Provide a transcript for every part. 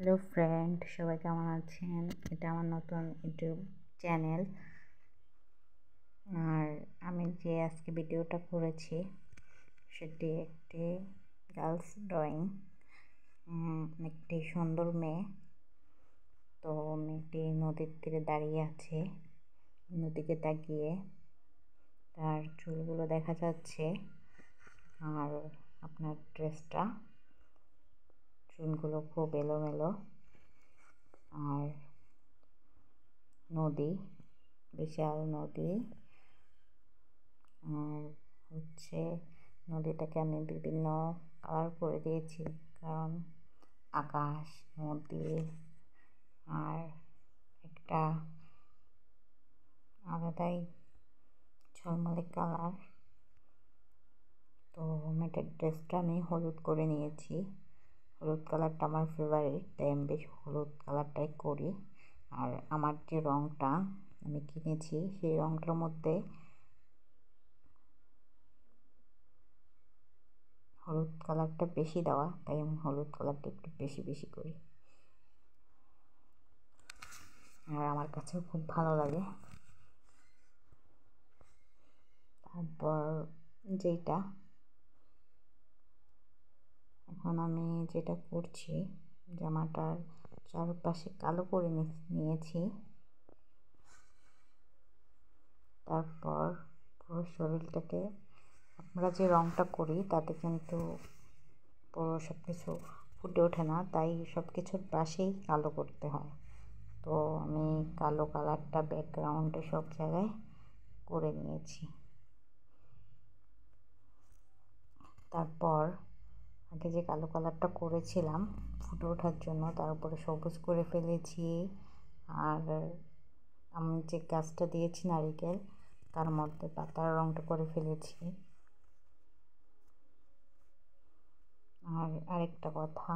Hello friend, সবাই কেমন আছেন? এটা আমার নতুন ইউটিউব চ্যানেল। আর আমি যে আজকে ভিডিওটা করেছি সেটি একটি গার্লস ড্রয়িং। একটি সুন্দর মেয়ে, তো মেয়েটি নদীর তীরে দাঁড়িয়ে আছে, নদীকে তাকিয়ে। তার চুলগুলো দেখা যাচ্ছে, আর আপনার ড্রেসটা, চুলগুলো খুব এলোমেলো। আর নদী, বিশাল নদী। আর নদীটাকে আমি বিভিন্ন কালার করে দিয়েছি, কারণ আকাশ, নদী আর একটা আলাদাই ঝলমলে কালার। তো মেয়েটার ড্রেসটা আমি হলুদ করে নিয়েছি। হলুদ কালারটা আমার ফেভারিট, তাই আমি বেশ হলুদ কালারটাই করি। আর আমার যে রঙটা আমি কিনেছি সেই রঙটার মধ্যে হলুদ কালারটা বেশি দেওয়া, তাই আমি হলুদ কালারটা একটু বেশি বেশি করি। আর আমার কাছেও খুব ভালো লাগে। তারপর এখন আমি যেটা করছি, জামাটার চারপাশে কালো করে নিয়েছি। তারপর পুরো শরীরটাকে, আমরা যে রঙটা করি তাতে কিন্তু পুরো সব কিছু ফুটে ওঠে না, তাই সব কিছুর পাশেই কালো করতে হয়। তো আমি কালো কালারটা ব্যাকগ্রাউন্ডে সব জায়গায় করে নিয়েছি। তারপর আগে যে কালো কালারটা করেছিলাম ফুটে ওঠার জন্য, তার উপরে সবুজ করে ফেলেছি। আর আমি যে গাছটা দিয়েছি নারিকেল, তার মধ্যে পাতার রঙটা করে ফেলেছি। আর আরেকটা কথা,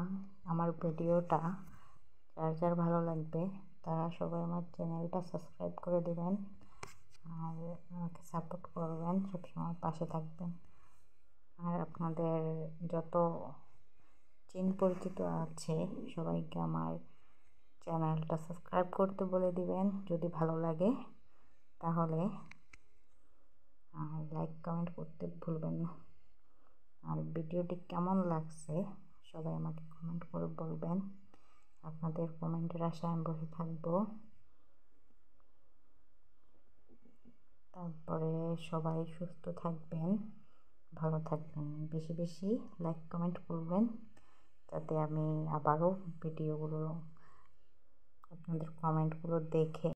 আমার ভিডিওটা যার যার ভালো লাগবে তারা সবাই আমার চ্যানেলটা সাবস্ক্রাইব করে দেবেন, আর আমাকে সাপোর্ট করবেন, সবসময় পাশে থাকবেন। আর আপনাদের যত পরিচিত আছে সবাইকে আমার চ্যানেলটা সাবস্ক্রাইব করতে বলে দিবেন যদি ভালো লাগে, তাহলে আর লাইক কমেন্ট করতে ভুলবেন না। আর ভিডিওটি কেমন লাগছে সবাই আমাকে কমেন্ট করে বলবেন। আপনাদের কমেন্টের আশায় আমি বসে থাকবো। তারপরে সবাই সুস্থ থাকবেন, ভালো থাকবেন, বেশি বেশি লাইক কমেন্ট করবেন, যাতে আমি আবারও ভিডিওগুলো, আপনাদের কমেন্টগুলো দেখে